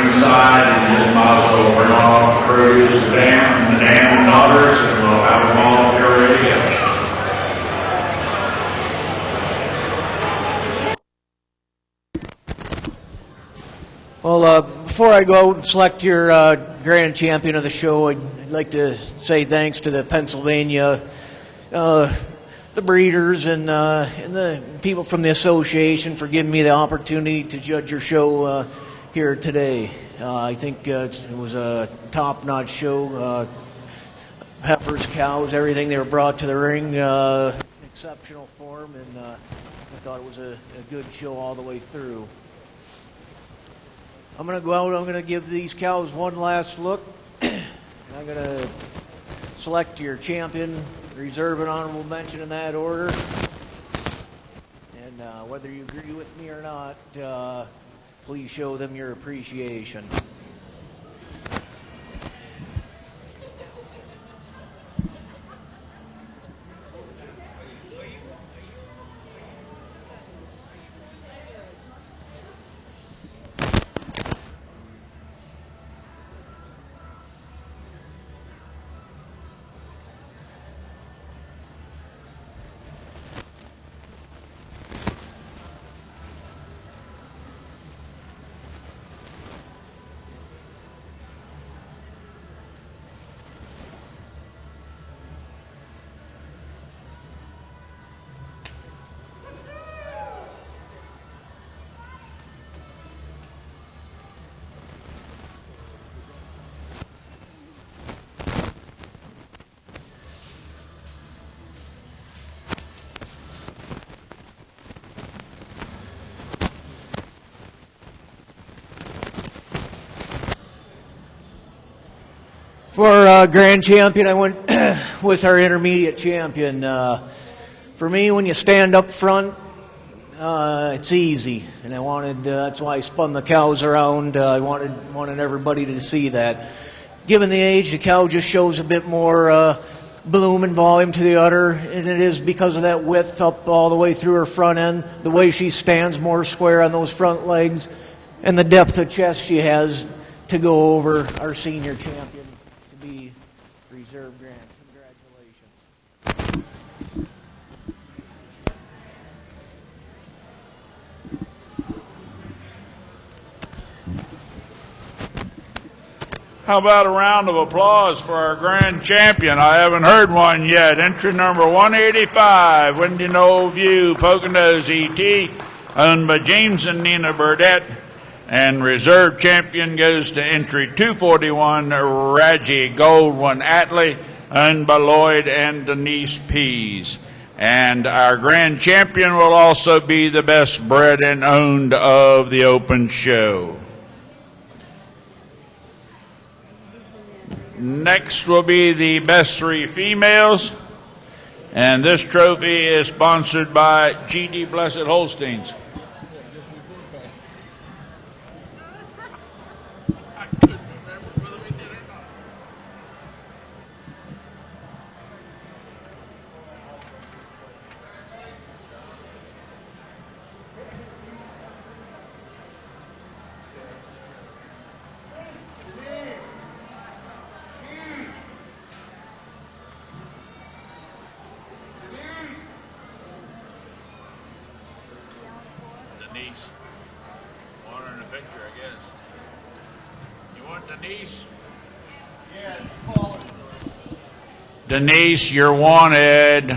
ringside and just might as well bring on the crews, the dam and daughters, and we'll have them all up here ready to go. Well, before I go and select your grand champion of the show, I'd like to say thanks to the Pennsylvania, the breeders, and the people from the association for giving me the opportunity to judge your show here today. I think it was a top-notch show. Heifers, cows, everything they were brought to the ring, exceptional form, and I thought it was a good show all the way through. I'm going to go out, I'm going to give these cows one last look. I'm going to select your champion, reserve an honorable mention in that order. And whether you agree with me or not, please show them your appreciation. For grand champion, I went with our intermediate champion. For me, when you stand up front, it's easy, and I wanted. That's why I spun the cows around. I wanted everybody to see that. Given the age, the cow just shows a bit more bloom and volume to the udder, and it is because of that width up all the way through her front end, the way she stands more square on those front legs, and the depth of chest she has to go over our senior champion. Be reserve grant. Congratulations. How about a round of applause for our grand champion? I haven't heard one yet. Entry number 185, Windy Knoll View, Poconos ET, owned by James and Nina Burdett. And reserve champion goes to entry 241, Raji Goldwyn Atlee, owned by Lloyd and Denise Pease. And our grand champion will also be the best bred and owned of the open show. Next will be the best three females. And this trophy is sponsored by G.D. Blessed Holsteins. Denise. Want her in a picture, I guess. You want Denise? Yeah, call her. Denise, you're wanted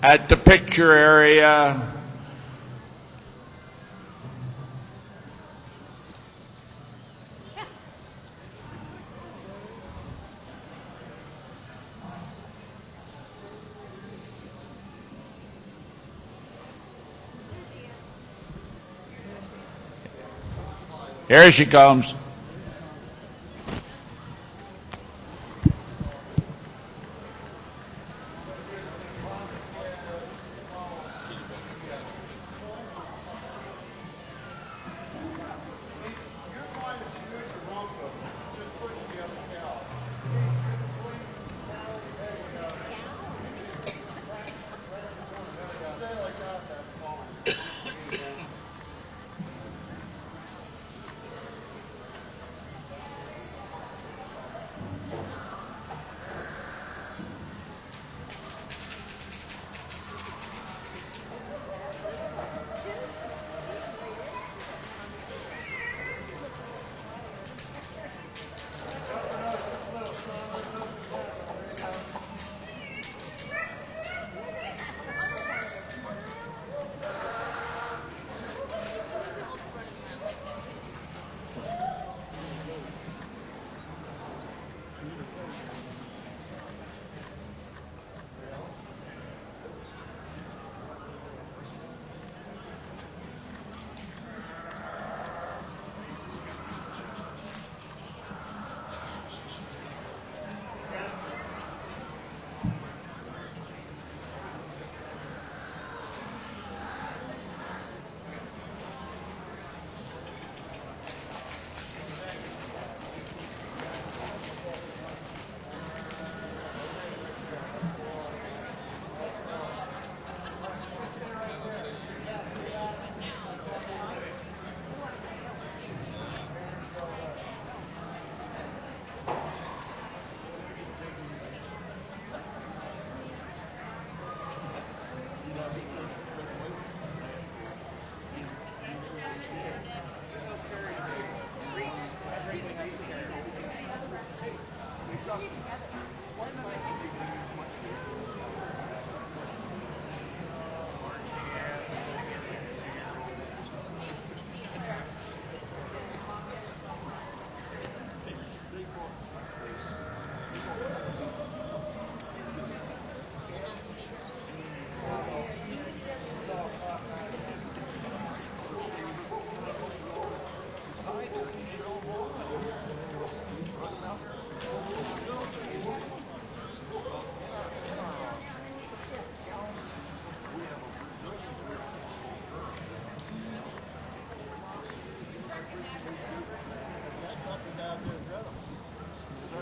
at the picture area. Here she comes.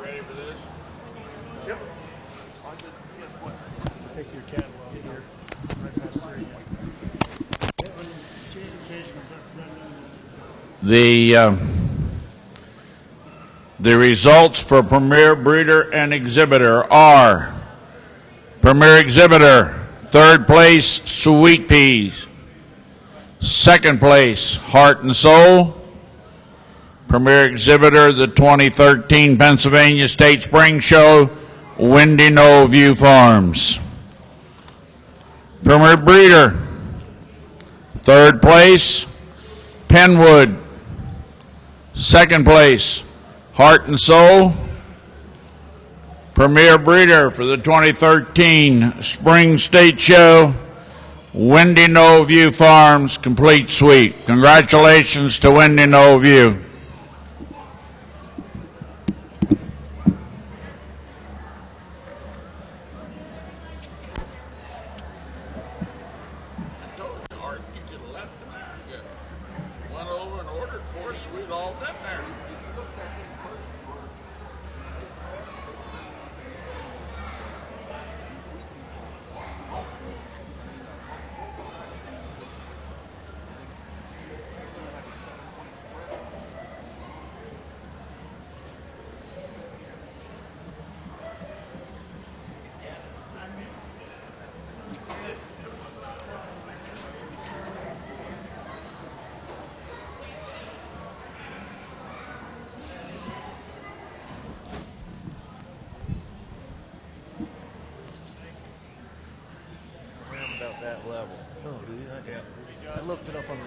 Ready for this? Take your cat while here, right past there. The results for Premier Breeder and Exhibitor are Premier Exhibitor, third place, Sweet Peas. Second place, Heart and Soul. Premier Exhibitor, the 2013 Pennsylvania State Spring Show, Windy Knoll View Farms. Premier Breeder, third place, Penwood. Second place, Heart and Soul. Premier Breeder for the 2013 Spring State Show, Windy Knoll View Farms, complete sweep. Congratulations to Windy Knoll View. Went over and ordered for us, we'd all been there. Around about that level. Oh, dude, I looked it up on the.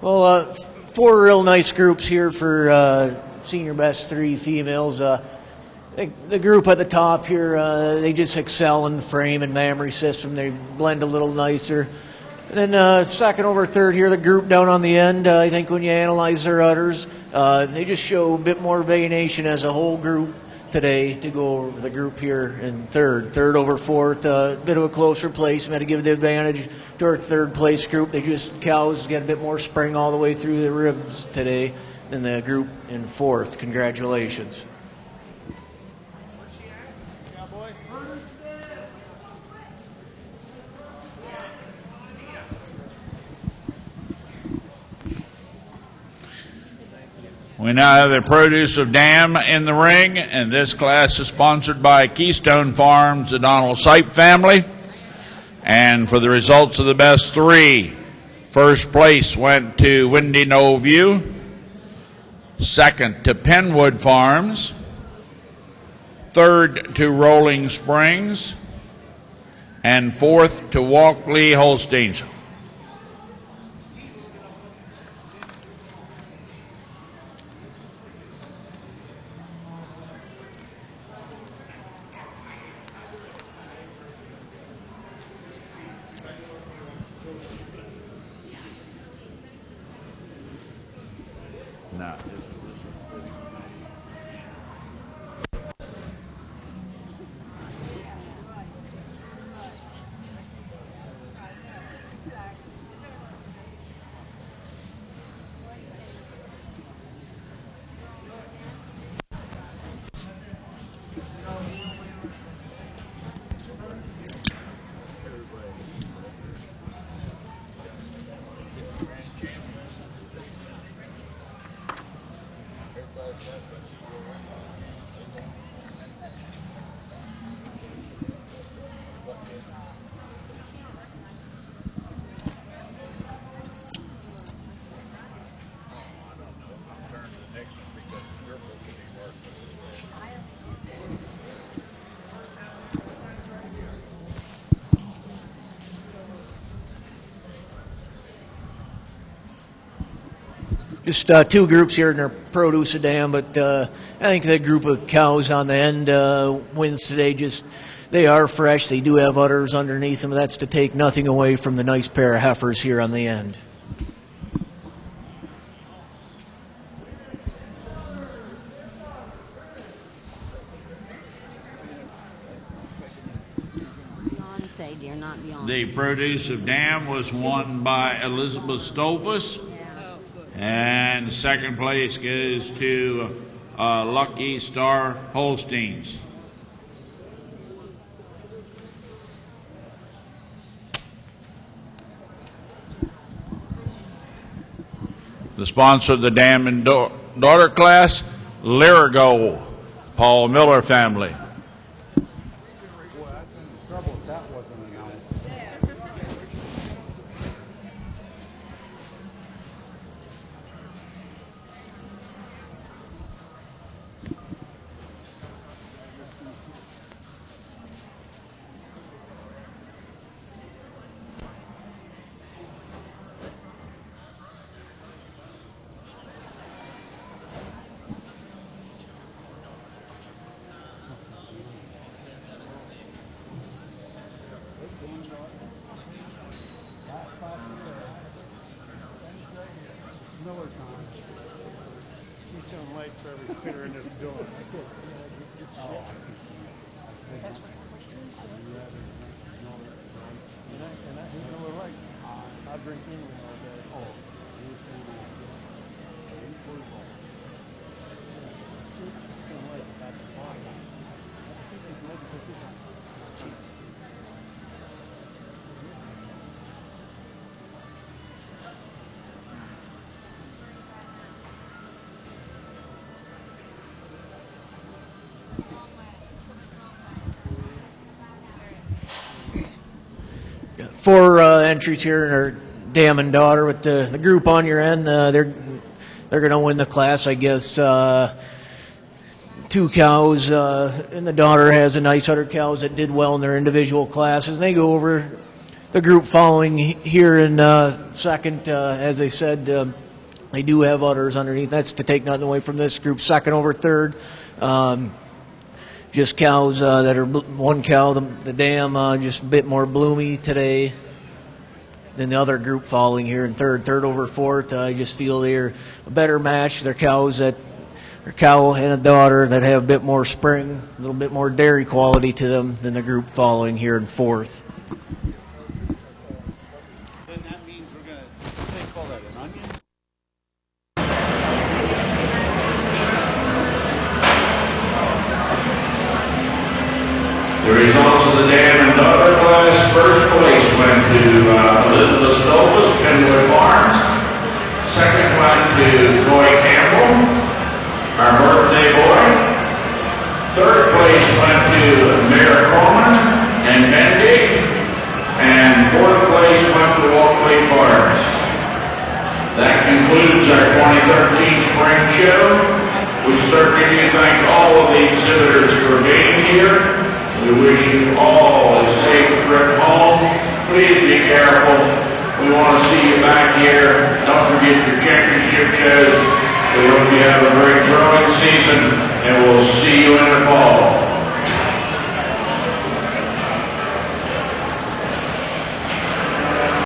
Well, four real nice groups here for senior best three females. The group at the top here, they just excel in the frame and mammary system. They blend a little nicer. And then second over third here, the group down on the end, I think when you analyze their udders, they just show a bit more venation as a whole group today to go over the group here in third. Third over fourth, a bit of a closer place. We had to give the advantage to our third place group. Cows get a bit more spring all the way through the ribs today than the group in fourth. Congratulations. We now have the produce of Dam in the ring, and this class is sponsored by Keystone Farms, the Donald Sipe family. And for the results of the best three, first place went to Windy Knoll View, second to Penwood Farms, third to Rolling Springs, and fourth to Walkley Holsteins. No. just two groups here in our produce dam, but I think the group of cows on the end wins today. Just they are fresh. They do have udders underneath them. That's to take nothing away from the nice pair of heifers here on the end. Beyonce, dear, not Beyonce. The produce of dam was won by Elizabeth Stolfus. And second place goes to Lucky Star Holsteins. The sponsor of the dam and daughter class, Lirigo, Paul Miller family. Miller time. He's doing late for every fitter in this building. He's Miller Lake. I drink England all day. Oh, he's doing late at the bottom. Four entries here in our dam and daughter with the group on your end. They're going to win the class, I guess. Two cows, and the daughter has a nice udder cows that did well in their individual classes. And they go over the group following here in second. As I said, they do have udders underneath. That's to take nothing away from this group. Second over third. Just cows that are one cow, the dam, just a bit more bloomy today than the other group following here in third. Third over fourth, I just feel they're a better match. They're cows that are cow and a daughter that have a bit more spring, a little bit more dairy quality to them than the group following here in fourth. Then that means we're going to, they call that an onion? The results of the dam and daughter class, first place went to Elizabeth Stolfus, Kenwood Farms. Second went to Troy Campbell, our birthday boy. Third place went to Mayor Coleman and Bendig. And fourth place went to Walkley Farms. That concludes our 2013 spring show. We certainly thank all of the exhibitors for being here. We wish you all a safe trip home. Please be careful. We want to see you back here. Don't forget your championship shows. We hope you have a great growing season, and we'll see you in the fall.